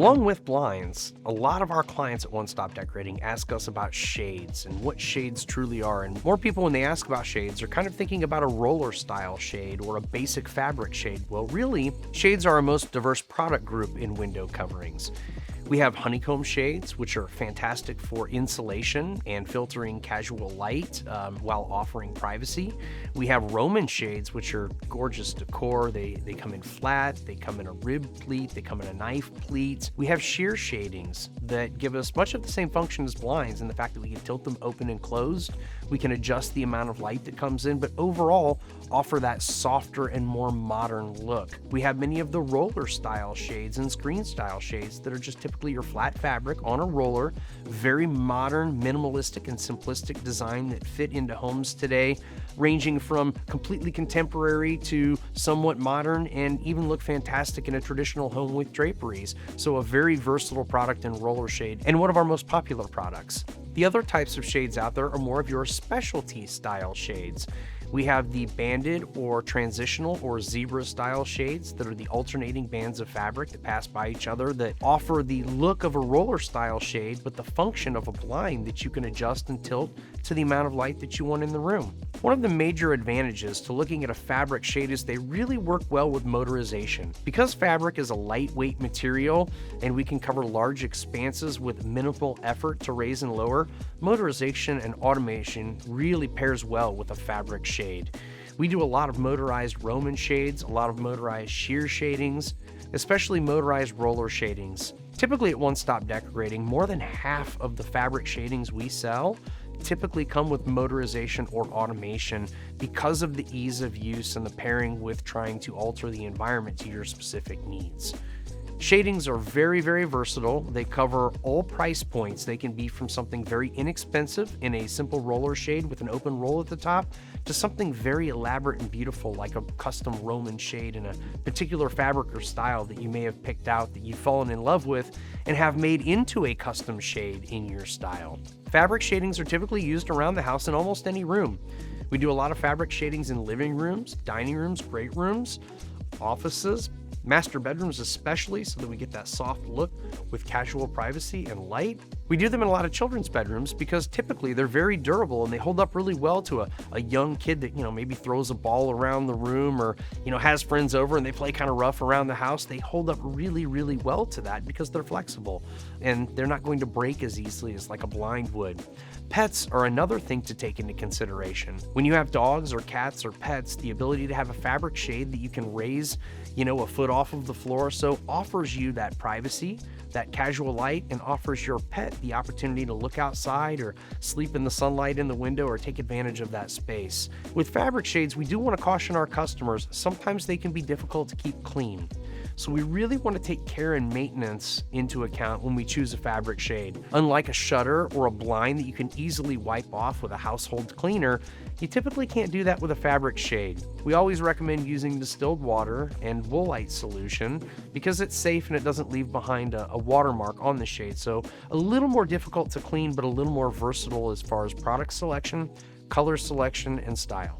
Along with blinds, a lot of our clients at One Stop Decorating ask us about shades and what shades truly are. And more people, when they ask about shades, are kind of thinking about a roller style shade or a basic fabric shade. Well, really, shades are our most diverse product group in window coverings. We have honeycomb shades, which are fantastic for insulation and filtering casual light while offering privacy. We have Roman shades, which are gorgeous decor. They come in flat, they come in a rib pleat, they come in a knife pleat. We have sheer shadings that give us much of the same function as blinds in the fact that we can tilt them open and closed. We can adjust the amount of light that comes in, but overall offer that softer and more modern look. We have many of the roller style shades and screen style shades that are just typically your flat fabric on a roller, very modern, minimalistic, and simplistic design that fit into homes today, ranging from completely contemporary to somewhat modern and even look fantastic in a traditional home with draperies. So a very versatile product in roller shade and one of our most popular products. The other types of shades out there are more of your specialty style shades. We have the banded or transitional or zebra style shades that are the alternating bands of fabric that pass by each other that offer the look of a roller style shade, but the function of a blind that you can adjust and tilt to the amount of light that you want in the room. One of the major advantages to looking at a fabric shade is they really work well with motorization. Because fabric is a lightweight material and we can cover large expanses with minimal effort to raise and lower, motorization and automation really pairs well with a fabric shade. We do a lot of motorized Roman shades, a lot of motorized sheer shadings, especially motorized roller shadings. Typically at One Stop Decorating, more than half of the fabric shadings we sell typically come with motorization or automation because of the ease of use and the pairing with trying to alter the environment to your specific needs. Shadings are very, very versatile. They cover all price points. They can be from something very inexpensive in a simple roller shade with an open roll at the top to something very elaborate and beautiful like a custom Roman shade in a particular fabric or style that you may have picked out that you've fallen in love with and have made into a custom shade in your style. Fabric shadings are typically used around the house in almost any room. We do a lot of fabric shadings in living rooms, dining rooms, great rooms, offices, master bedrooms especially, so that we get that soft look with casual privacy and light. We do them in a lot of children's bedrooms because typically they're very durable and they hold up really well to a young kid that, maybe throws a ball around the room or, has friends over and they play kind of rough around the house. They hold up really, really well to that because they're flexible and they're not going to break as easily as like a blind would. Pets are another thing to take into consideration. When you have dogs or cats or pets, the ability to have a fabric shade that you can raise, a foot off of the floor so offers you that privacy, that casual light, and offers your pet the opportunity to look outside or sleep in the sunlight in the window or take advantage of that space. With fabric shades, we do want to caution our customers, sometimes they can be difficult to keep clean. So we really want to take care and maintenance into account when we choose a fabric shade. Unlike a shutter or a blind that you can easily wipe off with a household cleaner, you typically can't do that with a fabric shade. We always recommend using distilled water and woolite solution because it's safe and it doesn't leave behind a watermark on the shade. So a little more difficult to clean, but a little more versatile as far as product selection, color selection, and style.